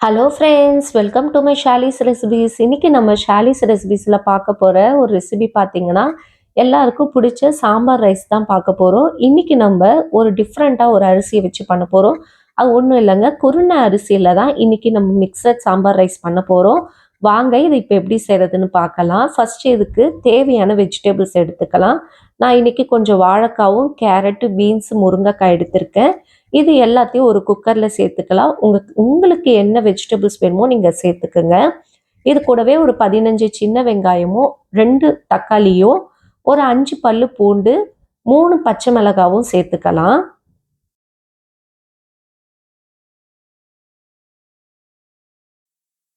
Hello friends, welcome to my Shali's recipes. இன்னைக்கு நம்ம ஷாலிஸ் ரெசிபீஸில் பார்க்க போகிற ஒரு ரெசிபி பார்த்தீங்கன்னா எல்லாருக்கும் பிடிச்ச சாம்பார் ரைஸ் தான் பார்க்க போகிறோம். இன்னைக்கு நம்ம ஒரு டிஃப்ரெண்ட்டாக ஒரு அரிசியை வச்சு பண்ண போகிறோம். அது ஒன்றும் இல்லைங்க, குருணை அரிசியில் தான் இன்னைக்கு நம்ம மிக்சட் சாம்பார் ரைஸ் பண்ண போகிறோம். வாங்க இது இப்போ எப்படி செய்கிறதுன்னு பார்க்கலாம். ஃபர்ஸ்ட் இதுக்கு தேவையான வெஜிடபிள்ஸ் எடுத்துக்கலாம். நான் இன்னைக்கு கொஞ்சம் வாழைக்காவும் கேரட்டு பீன்ஸ் முருங்கைக்காய் எடுத்திருக்கேன். இது எல்லாத்தையும் ஒரு குக்கரில் சேர்த்துக்கலாம். உங்களுக்கு என்ன வெஜிடபிள்ஸ் வேணுமோ நீங்கள் சேர்த்துக்குங்க. இது கூடவே ஒரு 15 சின்ன வெங்காயமும் 2 தக்காளியும் ஒரு 5 பல்லு பூண்டு 3 பச்சை மிளகாவும் சேர்த்துக்கலாம்.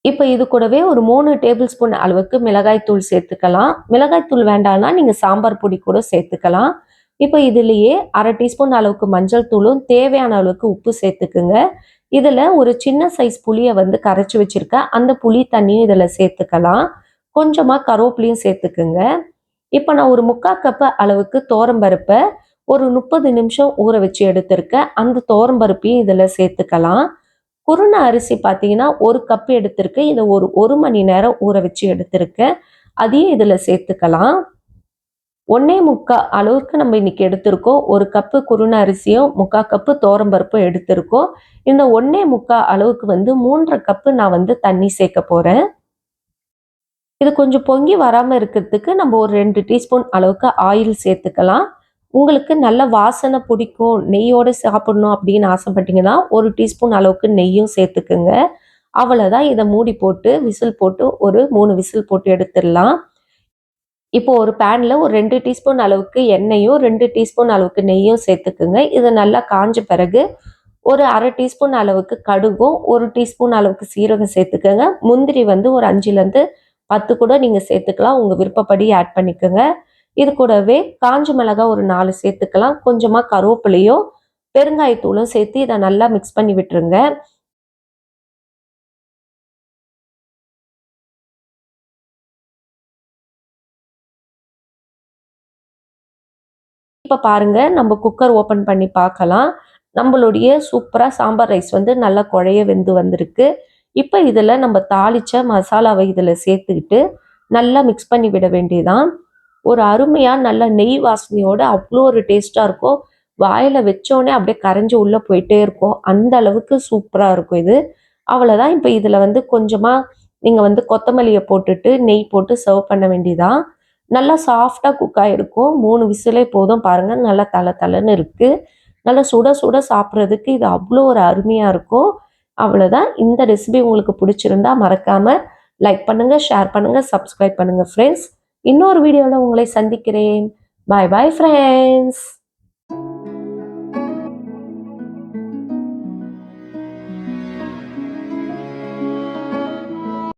இப்போ இது கூடவே ஒரு 3 டேபிள் ஸ்பூன் அளவுக்கு மிளகாய் தூள் சேர்த்துக்கலாம். மிளகாய் தூள் வேண்டாம்னா நீங்கள் சாம்பார் பொடி கூட சேர்த்துக்கலாம். இப்போ இதுலேயே 1/2 டீஸ்பூன் அளவுக்கு மஞ்சள் தூளும் தேவையான அளவுக்கு உப்பு சேர்த்துக்குங்க. இதில் ஒரு சின்ன சைஸ் புளியை வந்து கரைச்சி வச்சுருக்கேன். அந்த புளி தண்ணியும் இதில் சேர்த்துக்கலாம். கொஞ்சமாக கருவேப்பிலையும் சேர்த்துக்குங்க. இப்போ நான் ஒரு 3/4 கப்பு அளவுக்கு தோரம்பருப்பை ஒரு 30 நிமிஷம் ஊற வச்சு எடுத்திருக்கேன். அந்த தோரம்பருப்பையும் இதில் சேர்த்துக்கலாம். குருணை அரிசி பார்த்தீங்கன்னா 1 கப் எடுத்திருக்கேன். இதை ஒரு மணி நேரம் ஊற வச்சு எடுத்திருக்கேன். அதையும் இதில் சேர்த்துக்கலாம். 1.25 அளவுக்கு நம்ம இன்னைக்கு எடுத்திருக்கோம். 1 கப்பு குருணை அரிசியும் 3/4 கப்பு தோரம்பருப்பும் எடுத்திருக்கோம். இந்த 1.25 அளவுக்கு வந்து 3.5 கப்பு நான் வந்து தண்ணி சேர்க்க போறேன். இது கொஞ்சம் பொங்கி வராமல் இருக்கிறதுக்கு நம்ம ஒரு 2 டீஸ்பூன் அளவுக்கு ஆயில் சேர்த்துக்கலாம். உங்களுக்கு நல்ல வாசனை பிடிக்கும், நெய்யோடு சாப்பிடணும் அப்படின்னு ஆசைப்பட்டீங்கன்னா 1 டீஸ்பூன் அளவுக்கு நெய்யும் சேர்த்துக்குங்க. அவ்வளோதான். இதை மூடி போட்டு விசில் போட்டு ஒரு 3 விசில் போட்டு எடுத்துடலாம். இப்போ ஒரு பேனில் ஒரு 2 டீஸ்பூன் அளவுக்கு எண்ணெயும் 2 டீஸ்பூன் அளவுக்கு நெய்யும் சேர்த்துக்குங்க. இது நல்லா காஞ்ச பிறகு ஒரு 1/2 டீஸ்பூன் அளவுக்கு கடுகும் 1 டீஸ்பூன் அளவுக்கு சீரகம் சேர்த்துக்கோங்க. முந்திரி வந்து ஒரு 5லேருந்து 10 கூட நீங்கள் சேர்த்துக்கலாம். உங்கள் விருப்பப்படி ஆட் பண்ணிக்கோங்க. இது கூடவே காஞ்ச மிளகாய் ஒரு 4 சேர்த்துக்கலாம். கொஞ்சமாக கருவேப்பிலையும் பெருங்காயத்தூளும் சேர்த்து இதை நல்லா மிக்ஸ் பண்ணி விட்டுருங்க. இப்போ பாருங்க, நம்ம குக்கர் ஓப்பன் பண்ணி பார்க்கலாம். நம்மளுடைய சூப்பராக சாம்பார் ரைஸ் வந்து நல்லா குழைய வெந்து வந்திருக்கு. இப்போ இதில் நம்ம தாளிச்ச மசாலாவை இதில் சேர்த்துக்கிட்டு நல்லா மிக்ஸ் பண்ணி விட வேண்டியதான். ஒரு அருமையாக நல்ல நெய் வாசனையோடு அவ்வளோ ஒரு டேஸ்ட்டாக இருக்கும். வாயில் வச்சோடனே அப்படியே கரைஞ்சி உள்ளே போயிட்டே இருக்கும். அந்த அளவுக்கு சூப்பராக இருக்கும் இது. அவ்வளோதான். இப்போ இதில் வந்து கொஞ்சமாக நீங்கள் வந்து கொத்தமல்லியை போட்டுட்டு நெய் போட்டு சர்வ் பண்ண வேண்டியதான். நல்லா சாஃப்டாக குக் ஆகிருக்கும். 3 விசிலே போதும். பாருங்கள், நல்லா தலை தலைன்னு இருக்குது. நல்லா சுட சுட சாப்பிட்றதுக்கு இது அவ்வளோ ஒரு அருமையாக இருக்கும். அவ்வளோதான். இந்த ரெசிபி உங்களுக்கு பிடிச்சிருந்தா மறக்காமல் லைக் பண்ணுங்கள், ஷேர் பண்ணுங்கள், சப்ஸ்கிரைப் பண்ணுங்கள் ஃப்ரெண்ட்ஸ். இன்னொரு வீடியோவில் உங்களை சந்திக்கிறேன். பாய் பாய் ஃப்ரெண்ட்ஸ்.